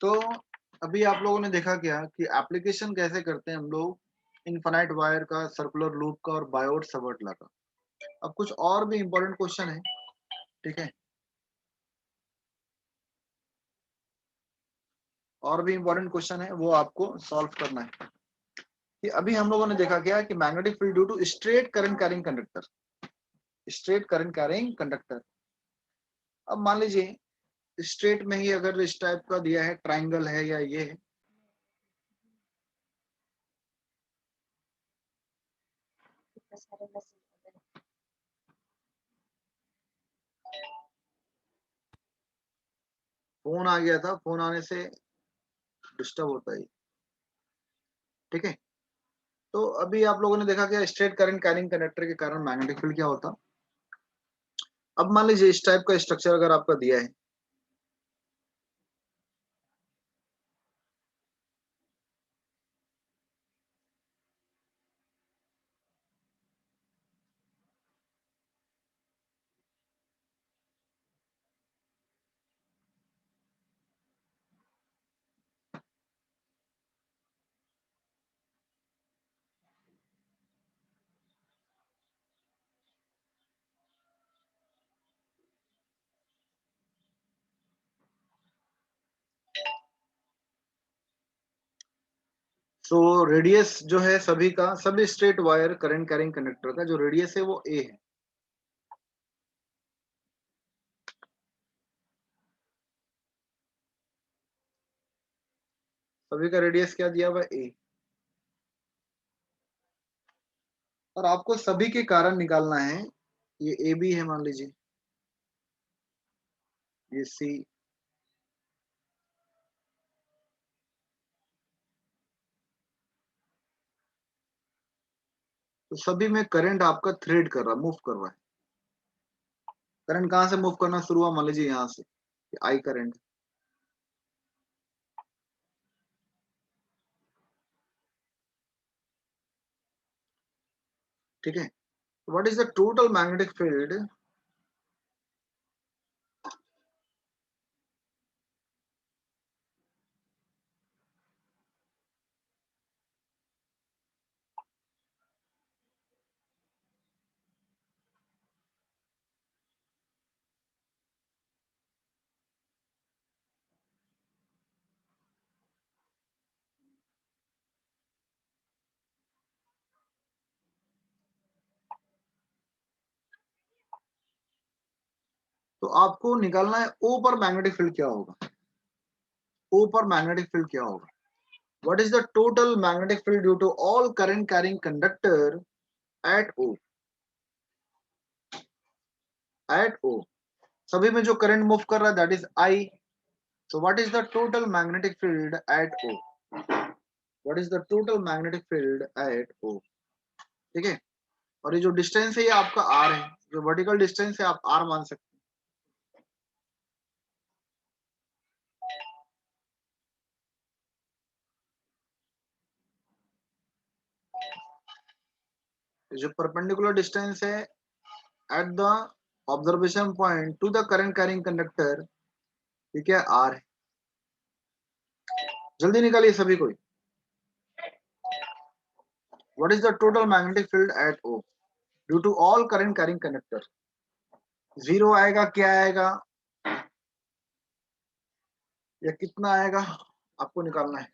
तो अभी आप लोगों ने देखा क्या कि एप्लीकेशन कैसे करते हैं हम लोग इनफाइनाइट वायर का, सर्कुलर लूप का और बायोट सबर्ट ला का। अब कुछ और भी इंपॉर्टेंट क्वेश्चन है, ठीक है, और भी इंपॉर्टेंट क्वेश्चन है, वो आपको सॉल्व करना है। कि अभी हम लोगों ने देखा क्या कि magnetic field due to straight current carrying conductor, straight current carrying conductor. अब मान लीजिए स्ट्रेट में ही अगर इस टाइप का दिया है, ट्राइंगल है या ये है, फोन आ गया था, फोन आने से डिस्टर्ब होता है, ठीक है। तो अभी आप लोगों ने देखा कि स्ट्रेट करंट कैरिंग कंडक्टर के कारण मैग्नेटिक फील्ड क्या होता। अब मान लीजिए इस टाइप का स्ट्रक्चर अगर आपका दिया है, सो रेडियस जो है सभी का, सभी straight wire current carrying conductor का जो रेडियस है वो ए है। सभी का रेडियस क्या दिया हुआ है, ए। और आपको सभी के कारण निकालना है। ये ए बी है मान लीजिए, ये सी, तो सभी में करंट आपका थ्रेड कर रहा, मूव कर रहा है। करंट कहाँ से मूव करना शुरू हुआ, मान लीजिए यहाँ से, आई करंट, ठीक है। What is the total magnetic field, तो आपको निकालना है ओ पर मैग्नेटिक फील्ड क्या होगा, ओ पर मैग्नेटिक फील्ड क्या होगा। What is the total magnetic field due to all current carrying conductor at O, at O, सभी में जो करंट मूव कर रहा है that is I. So what is the total magnetic field at O, what is the total magnetic field at O, ठीक है। और ये जो डिस्टेंस है ये आपका आर है, जो वर्टिकल डिस्टेंस है आप आर मान सकते हैं। जो परपेंडिकुलर डिस्टेंस है at the observation point to the current carrying conductor, ये क्या आर है। जल्दी निकालिए सभी कोई। What is the total magnetic field at O due to all current carrying conductor. Zero आएगा, क्या आएगा, या कितना आएगा, आपको निकालना है।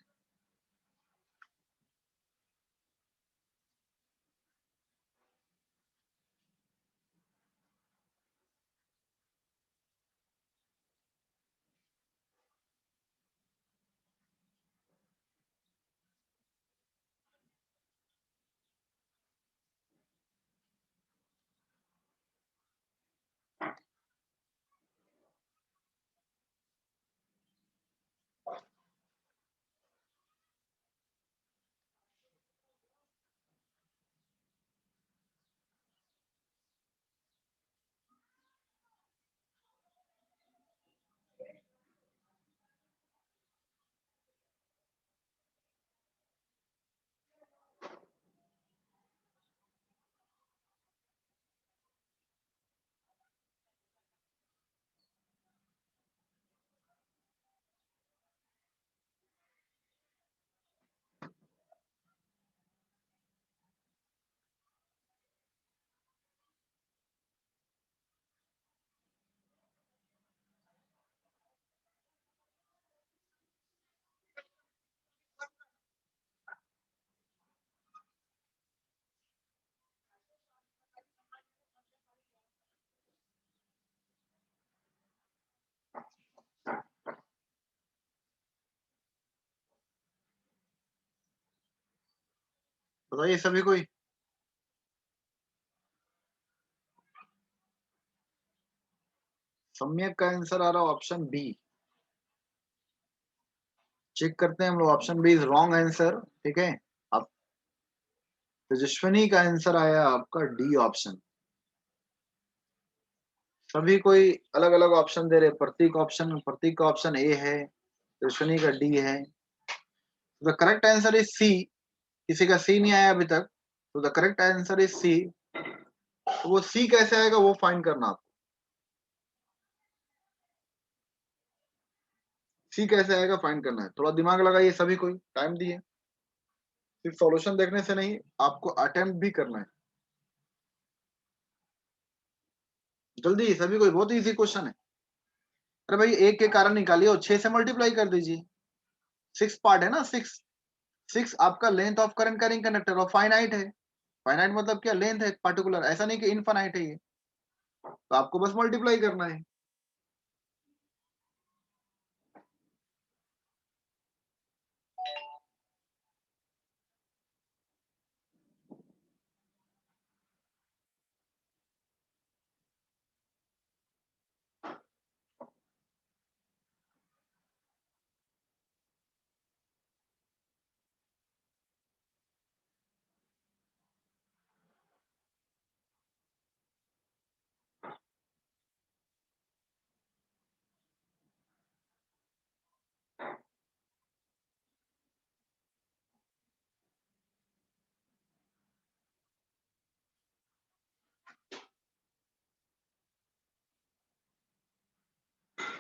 बताइए सभी कोई। सम्यक का आंसर आ रहा है ऑप्शन बी। चेक करते हैं हम लोग, option B is wrong answer. ठीक है, अब तेजस्विनी का आंसर आया आपका डी ऑप्शन। सभी कोई अलग अलग ऑप्शन दे रहे, प्रतीक का ऑप्शन ए है, तेजस्विनी का डी है। The correct answer is C. किसी का सी नहीं आया अभी तक, तो the correct answer is C. तो वो सी कैसे आएगा वो फाइंड करना आपको। सी कैसे आएगा फाइंड करना है, थोड़ा दिमाग लगाइए सभी कोई, टाइम दिए। सिर्फ सॉल्यूशन देखने से नहीं, आपको अटेम्प्ट भी करना है। जल्दी सभी कोई, बहुत इजी क्वेश्चन है। अरे भाई एक के कारण निकालिए और 6 से मल्टीप्लाई कर दीजिए। 6 पार्ट है ना, 6। 6 आपका length of current carrying conductor और फाइनाइट है। फाइनाइट मतलब क्या, लेंथ है पर्टिकुलर, ऐसा नहीं कि इनफाइनाइट है ये। तो आपको बस मल्टीप्लाई करना है।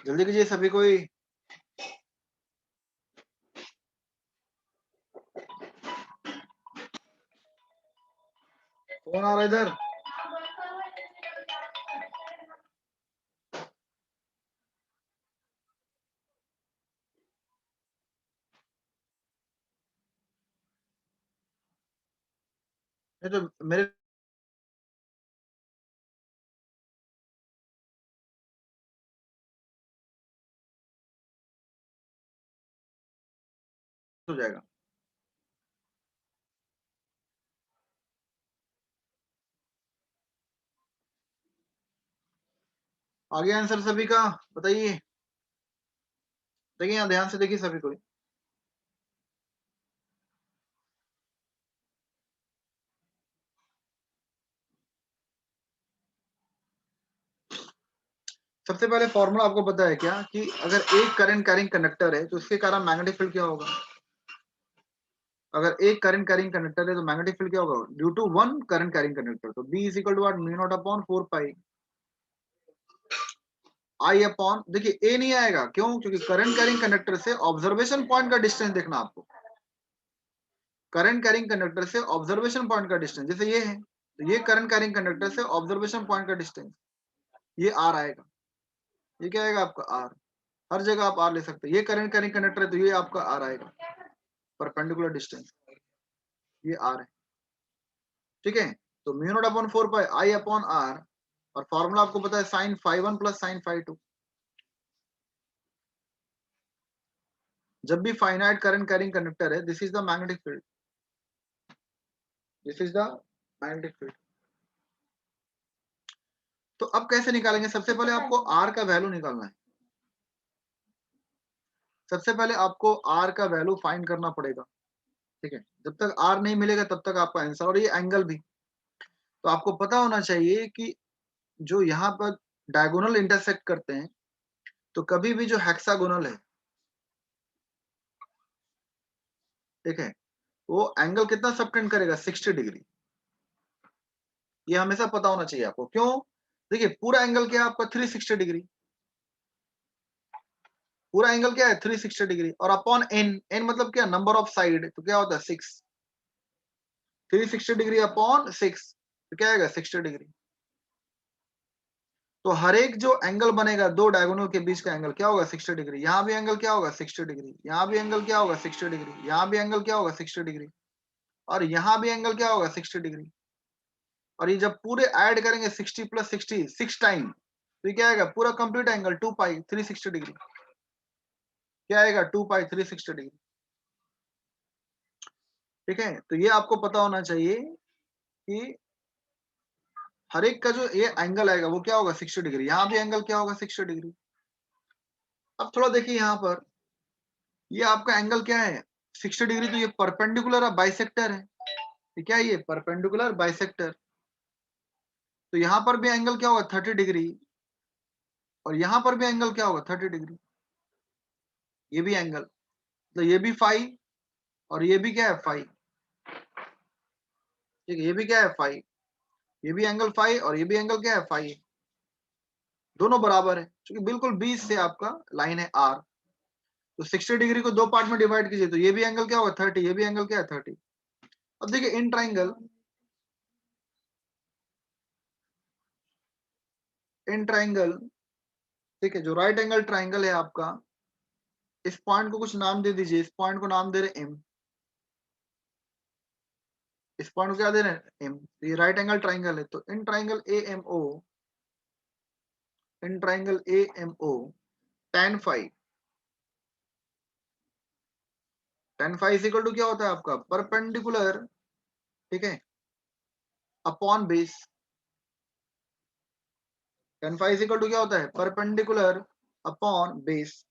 जल्दी कीजिए सभी कोई। कौन आ रहा है इधर? ये तो मेरे हो जाएगा। आगे आंसर सभी का बताइए। देखिए यहाँ ध्यान से देखिए सभी कोई। सबसे पहले फॉर्मूला आपको पता है क्या, कि अगर एक करंट कैरिंग कंडक्टर है तो उसके कारण मैग्नेटिक फील्ड क्या होगा। अगर एक करंट कैरिंग कंडक्टर है तो मैग्नेटिक फील्ड क्या होगा, due to one current carrying conductor. तो B is equal to what, mu not upon 4 pi I upon, देखिए ए नहीं आएगा, क्यों, क्योंकि करंट कैरिंग कंडक्टर से ऑब्जर्वेशन पॉइंट का डिस्टेंस देखना आपको। करंट कैरिंग कंडक्टर से ऑब्जर्वेशन पॉइंट का डिस्टेंस, जैसे ये है, तो ये करंट कैरिंग कंडक्टर से ऑब्जर्वेशन पॉइंट का डिस्टेंस, ये आर आएगा। ये क्या आएगा आपका आर। हर जगह आप आर ले सकते हैं। ये करंट कैरिंग कंडक्टर है तो ये आपका आर आएगा, परपेंडिकुलर डिस्टेंस, ये आर है। ठीक है, तो mu not upon 4 pi I upon R, और फॉर्मूला आपको पता है sine phi 1 plus sine phi 2। जब भी फाइनाइट करंट कैरिंग कंडक्टर है, this is the magnetic field, this is the magnetic field. तो अब कैसे निकालेंगे, सबसे पहले आपको आर का वैल्यू निकालना है। सबसे पहले आपको आर का वैल्यू फाइंड करना पड़ेगा। ठीक है, जब तक आर नहीं मिलेगा तब तक आपका आंसर, और ये एंगल भी। तो आपको पता होना चाहिए कि जो यहाँ पर डायगोनल इंटरसेक्ट करते हैं, तो कभी भी जो हेक्सागोनल है, ठीक है, वो एंगल कितना सबटेंड करेगा, 60 डिग्री। ये हमेशा पता होना चाहिए आपको, क्यों, देखिए पूरा एंगल क्या है आपका 360 डिग्री। पूरा एंगल क्या है 360 डिग्री, और अपॉन एन, एन मतलब क्या, नंबर ऑफ साइड, तो क्या होता है 6। 360 डिग्री अपॉन 6, तो क्या आएगा 60 डिग्री। तो हर एक जो एंगल बनेगा दो डायगोनल के बीच का एंगल क्या होगा 60 डिग्री। यहाँ भी एंगल क्या होगा 60 डिग्री, यहाँ भी एंगल क्या होगा 60 डिग्री, यहाँ भी एंगल क्या होगा 60 डिग्री, और यहाँ भी एंगल क्या होगा 60 डिग्री। और ये जब पूरे ऐड करेंगे 60 प्लस 60 6 टाइम, तो ये क्या आएगा पूरा कंप्लीट एंगल 2 पाई 360 डिग्री। क्या आएगा 2 पाई 360 डिग्री। ठीक है, तो ये आपको पता होना चाहिए कि हर एक का जो ये एंगल आएगा वो क्या होगा 60 डिग्री, यहाँ भी एंगल क्या होगा 60 डिग्री। अब थोड़ा देखिए यहाँ पर, ये आपका एंगल क्या है 60 डिग्री, तो ये परपेंडिकुलर है, बाइसेक्टर है। ये क्या है, ये परपेंडिकुलर बाइसेक्टर। तो यहाँ पर भी एंगल क्या होगा 30 डिग्री, और यहाँ पर भी एंगल क्या होगा 30 डिग्री। ये भी एंगल, तो ये भी फाई, और ये भी क्या है फाई। ठीक है, ये भी क्या है फाई, ये भी एंगल फाई, और ये भी एंगल क्या है फाई। दोनों बराबर है, क्योंकि बिल्कुल बीच से आपका लाइन है आर। तो 60 डिग्री को दो पार्ट में डिवाइड कीजिए, तो ये भी एंगल क्या होगा 30, ये भी एंगल क्या है 30। अब देखिए इन ट्राइंगल, इन ट्राइंगल, ठीक है, जो राइट एंगल ट्राइंगल है आपका, इस पॉइंट को कुछ नाम दे दीजिए। इस पॉइंट को नाम दे रहे एम, इस पॉइंट को क्या दे रहे हैं एम। तो ये राइट एंगल ट्राइंगल है, तो in triangle A M O, in triangle A M O, tan five, tan five is equal to क्या होता है आपका परपेंडिकुलर, ठीक है, upon base. tan five is equal to क्या होता है परपेंडिकुलर अपॉन बेस।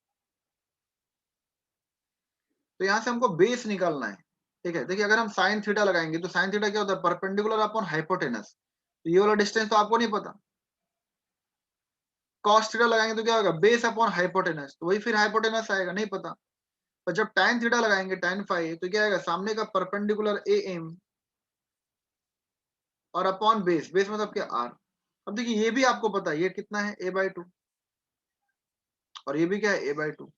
तो यहां से हमको बेस निकालना है। ठीक है, देखिए अगर हम साइन थीटा लगाएंगे तो साइन थीटा क्या होता है परपेंडिकुलर अपॉन हाइपोटेनस। तो ये वाला डिस्टेंस तो आपको नहीं पता। कॉस थीटा लगाएंगे तो क्या होगा बेस अपॉन हाइपोटेनस, तो वही फिर हाइपोटेनस आएगा, नहीं पता। पर जब tan थीटा लगाएंगे tan फाइव, तो क्या आएगा सामने का परपेंडिकुलर ए एम और अपॉन बेस, बेस मतलब क्या आर। अब देखिए ये भी आपको पता है ये कितना है a/2, और ये भी क्या है a/2।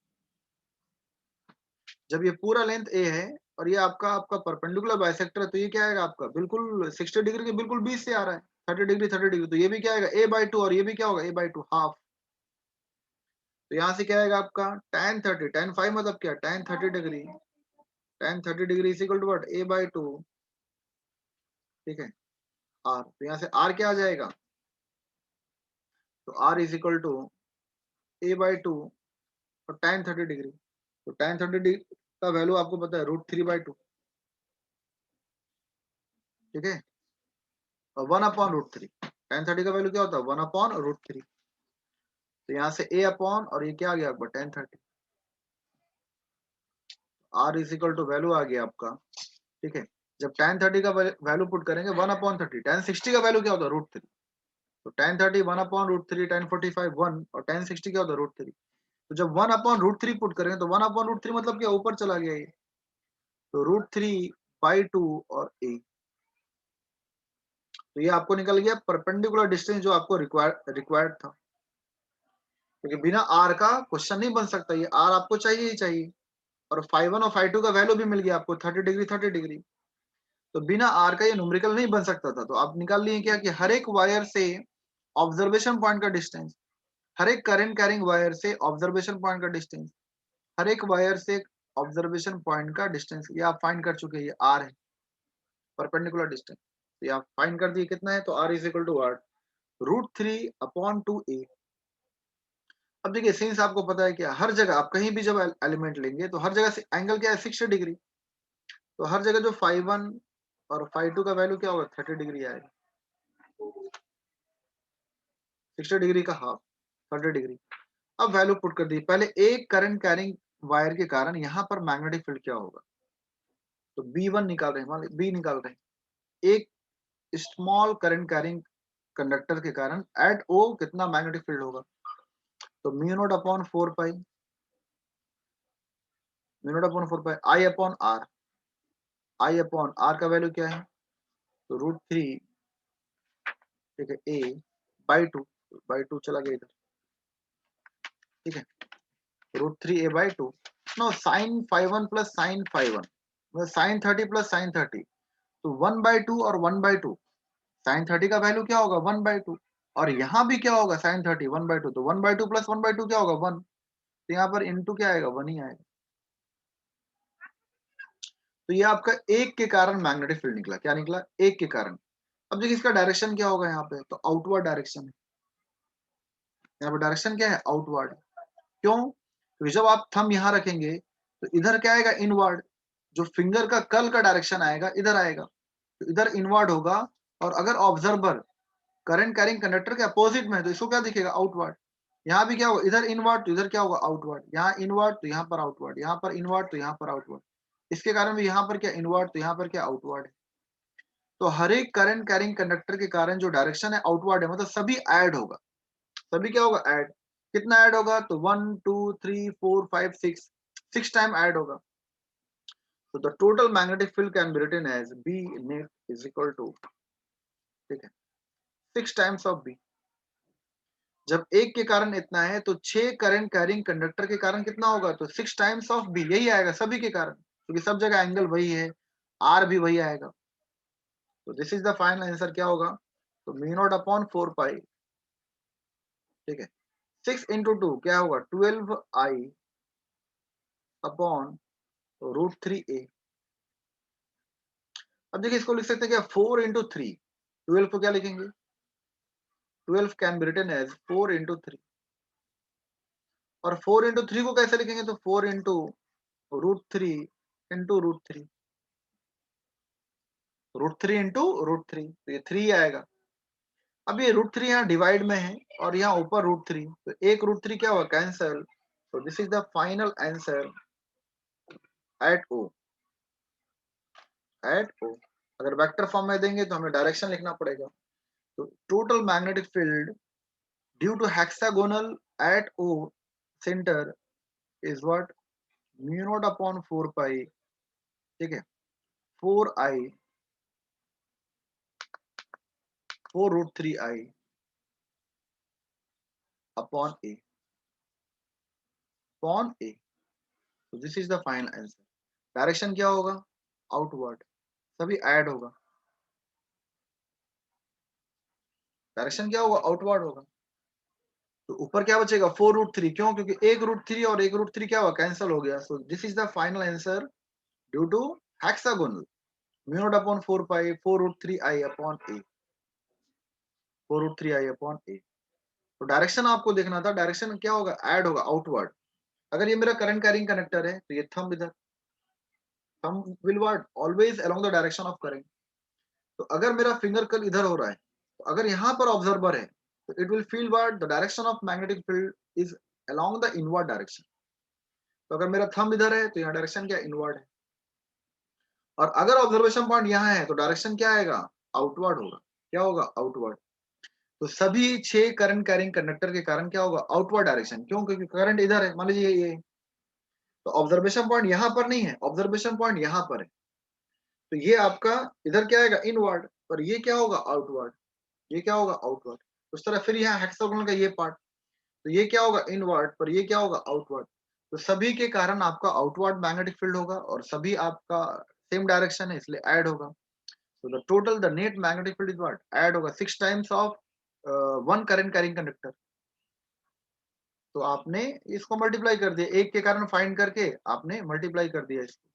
जब ये पूरा लेंथ ए है और ये आपका आपका परपेंडिकुलर बाइसेक्टर है, तो ये क्या आएगा आपका बिल्कुल 60 डिग्री के बिल्कुल बीच से आ रहा है, 30 डिग्री 30 डिग्री। तो ये भी क्या आएगा a/2, और ये भी क्या होगा a/2 हाफ। तो यहाँ से क्या आएगा आपका tan 30, tan 5 मतलब क्या tan 30 degree, tan 30 degree is equal to what a/2। ठीक है, आर, तो यहाँ से आर क्या आ जाएगा, तो R is equal to a/2 और tan 30 डिग्री। तो tan 30 डिग्री का वैल्यू आपको पता है √3/2। ठीक है, और 1/√3, tan 30 का वैल्यू क्या होता है 1/√3। तो यहाँ से a अपॉन, और ये क्या आ गया आपका tan 30, R is equal to value आ गया आपका। ठीक है, जब tan 30 का वैल्यू पुट करेंगे 1/30, tan 60 का वैल्यू क्या होता है √3। तो tan 30 1/√3, tan 45 1, और tan 60 क्या होता है √3। तो जब 1/√3 पुट करेंगे तो 1/√3 मतलब क्या ऊपर चला गया ये, तो √3/2 और a। तो ये आपको निकल गया परपेंडिकुलर डिस्टेंस जो आपको रिक्वायर्ड था। क्योंकि बिना आर का क्वेश्चन नहीं बन सकता, ये आर आपको चाहिए ही चाहिए। और φ1 और φ2 का वैल्यू भी मिल गया आपको 30 डिग्री 30 डिग्री। तो बिना आर का ये न्यूमेरिकल नहीं बन सकता था। तो आप निकाल लिए क्या कि हर एक वायर से ऑब्जर्वेशन पॉइंट का डिस्टेंस, हर एक करंट कैरिंग वायर से ऑब्जर्वेशन पॉइंट का डिस्टेंस, हर एक वायर से ऑब्जर्वेशन पॉइंट का डिस्टेंस, ये आप फाइंड कर चुके हैं, ये आर है परपेंडिकुलर डिस्टेंस। ये आप फाइंड कर दिए कितना है, तो R is equal to R √3/2a। अब देखिए सिंस आपको पता है क्या हर जगह आप कहीं भी जब एलिमेंट लेंगे तो हर जगह से एंगल क्या है 60 डिग्री। तो हर जगह जो φ1 और φ2 का वैल्यू क्या होगा 30 डिग्री आएगा, 60 डिग्री का हाफ 30 डिग्री। अब वैल्यू पुट कर दी, पहले एक करंट कैरिंग वायर के कारण यहाँ पर मैग्नेटिक फील्ड क्या होगा, तो B1 निकाल रहे हैं, मान बी निकाल रहे हैं। एक स्मॉल करंट कैरिंग कंडक्टर के कारण एट ओ कितना मैग्नेटिक फील्ड होगा, तो μ0/4 पाई, μ0/4 पाई I/R, I/R का वैल्यू क्या है, तो √3, ठीक है, a/2 चला गया इधर। ठीक है, √3a/2। No sign φ1 plus sign φ1 मतलब sin 30 प्लस sin 30, तो 1/2 और 1/2, sin 30 का वैल्यू क्या होगा 1/2, और यहाँ भी क्या होगा sin 30 1/2, तो 1/2 प्लस 1/2 क्या होगा 1। तो यहाँ पर इंटू क्या आएगा 1 ही आएगा। तो ये आपका एक के कारण मैग्नेटिक फील्ड निकला, क्या निकला एक के कारण। अब देखिए इसका डायरेक्शन क्या होगा यहाँ पे, तो आउटवर्ड डायरेक्शन है। यहाँ पर डायरेक्शन क्या है आउटवर्ड। क्यों, क्योंकि जब आप थंब यहाँ रखेंगे तो इधर क्या आएगा इनवर्ड, जो फिंगर का कर्ल का डायरेक्शन आएगा इधर आएगा, तो इधर इनवर्ड होगा। और अगर ऑब्जर्वर करंट कैरिंग कंडक्टर के अपोजिट में है तो इसको क्या दिखेगा, आउटवर्ड। यहाँ भी क्या होगा, इधर इनवर्ड तो इधर क्या होगा, आउटवर्ड। यहाँ इनवर्ड तो यहाँ पर आउटवर्ड, यहाँ पर इनवर्ड तो यहाँ पर आउटवर्ड। इसके कारण भी यहाँ पर क्या इनवर्ड तो यहाँ पर क्या आउटवर्ड है। तो हर एक करंट कैरिंग कंडक्टर के कारण जो डायरेक्शन है आउटवर्ड है, मतलब सभी ऐड होगा। सभी क्या होगा, ऐड। कितना ऐड होगा, तो 1 2 3 4 5 6 टाइम ऐड होगा। तो the total magnetic field can be written as B net is equal to, ठीक है, 6 टाइम्स ऑफ बी। जब एक के कारण इतना है तो 6 करंट कैरिंग कंडक्टर के कारण कितना होगा, तो 6 टाइम्स ऑफ बी, यही आएगा सभी के कारण, क्योंकि सब जगह एंगल वही है, आर भी वही आएगा। तो this is the final answer, क्या होगा, तो म्यू नॉट अपॉन 4 पाई, ठीक है। 6 × 2 क्या होगा, 12I अपॉन √3a। अब देखिए इसको लिख सकते हैं क्या, 4 × 3, 12 को क्या लिखेंगे, 12 कैन बी रिटन एज 4 × 3। और 4 × 3 को कैसे लिखेंगे, तो 4 × √3 √3 तो ये 3 आएगा। अब ये √3 यहाँ डिवाइड में है और यहाँ ऊपर √3, तो एक √3 क्या हुआ, कैंसल। तो this is the final answer at O, at O. अगर वेक्टर फॉर्म में देंगे तो हमें डायरेक्शन लिखना पड़ेगा। तो total magnetic field due to hexagonal at O centre is what, mu not upon 4 pi, ठीक है, 4I 4 √3I upon A, upon A. तो this is the final answer. Direction क्या होगा, आउटवर्ड, सभी ऐड होगा। डायरेक्शन क्या होगा, आउटवर्ड होगा। तो ऊपर क्या बचेगा, 4 √3, क्यों, क्योंकि एक √3 और एक √3 क्या हुआ, कैंसिल हो गया। So this is the final answer due to hexagonal, mu not upon 4 pi 4 √3I upon A, 4 √3I upon A. तो डायरेक्शन आपको देखना था, डायरेक्शन क्या होगा, ऐड होगा, आउटवर्ड। अगर ये मेरा करंट कैरिंग कनेक्टर है तो ये थंब इधर, thumb will word always along the direction of current. तो अगर मेरा फिंगर कल इधर हो रहा है, तो अगर यहाँ पर ऑब्जर्वर है तो it will feel word the direction of magnetic field is along the inward direction. तो अगर मेरा थंब इधर है तो यहाँ डायरेक्शन क्या, इनवर्ड है। और अगर ऑब्जर्वेशन पॉइंट यहाँ है तो डायरेक्शन क्या आएगा, आउटवर्ड होगा। क्या होगा, आउटवर्ड। तो सभी 6 करंट कैरिंग कंडक्टर के कारण क्या होगा, आउटवर्ड डायरेक्शन, क्यों, क्योंकि करंट इधर है, मान लीजिए ये। तो ऑब्जर्वेशन पॉइंट यहाँ पर नहीं है, ऑब्जर्वेशन पॉइंट यहाँ पर है। तो ये आपका इधर क्या आएगा, इनवर्ड, और ये क्या होगा, आउटवर्ड। ये क्या होगा, आउटवर्ड। उस तरह फिर यहाँ हेक्सागोनल का ये पार्ट, तो ये क्या होगा, इनवर्ड, पर ये क्या होगा, आउटवर्ड। तो सभी के कारण आपका आउटवर्ड मैग्नेटिक फील्ड होगा और सभी आपका सेम डायरेक्शन है, इसलिए ऐड होगा। तो the total the net magnetic field is what, add होगा 6 times of 1 current carrying conductor. तो आपने इसको मल्टीप्लाई कर दिया, एक के कारण फाइंड करके आपने मल्टीप्लाई कर दिया इसको।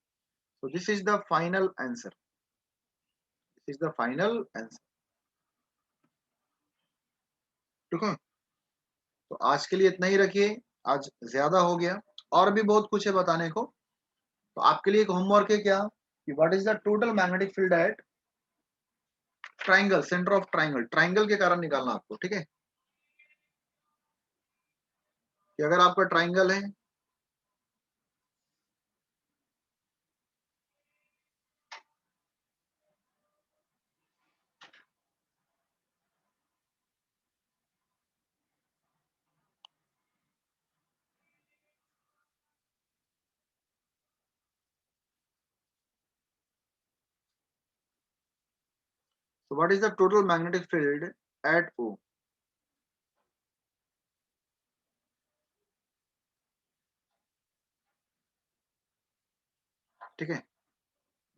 तो this is the final answer, this is the final answer, ठीक है। तो आज के लिए इतना ही रखिए, आज ज्यादा हो गया, और भी बहुत कुछ है बताने को। तो आपके लिए एक होमवर्क है क्या, कि what is the total magnetic field eight triangle, centre of triangle, triangle के कारण निकालना आपको, ठीक है। कि अगर आपका ट्राइंगल है, तो what is the total magnetic field at O, ठीक है।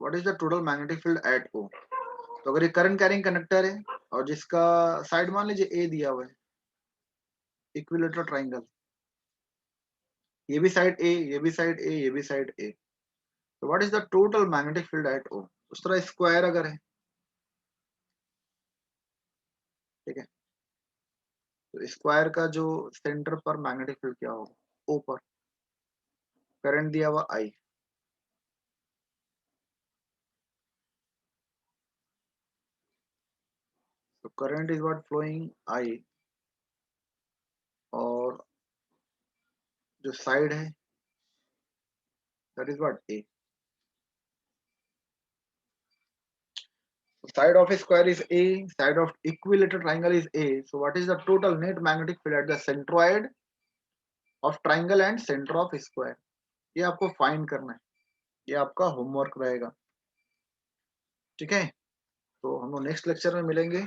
What is the total magnetic field at O. तो अगर ये करंट कैरिंग कंडक्टर है और जिसका साइड मान लीजिए ए दिया हुआ है, इक्विलेटरल ट्राइंगल, ये भी साइड ए, ये भी साइड ए, ये भी साइड ए। तो what is the total magnetic field at O. उस तरह स्क्वायर अगर है, ठीक है, तो स्क्वायर का जो सेंटर पर मैग्नेटिक फील्ड क्या होगा, ओ पर, करंट दिया हुआ आई, तो करंट इज व्हाट फ्लोइंग आई, और जो साइड है that is what A. Side of a square is A, side of equilateral triangle is A. So what is the total net magnetic field at the centroid of triangle and center of square? ये आपको find करना है, ये आपका homework रहेगा. ठीक है, तो हम लोग नेक्स्ट लेक्चर में मिलेंगे.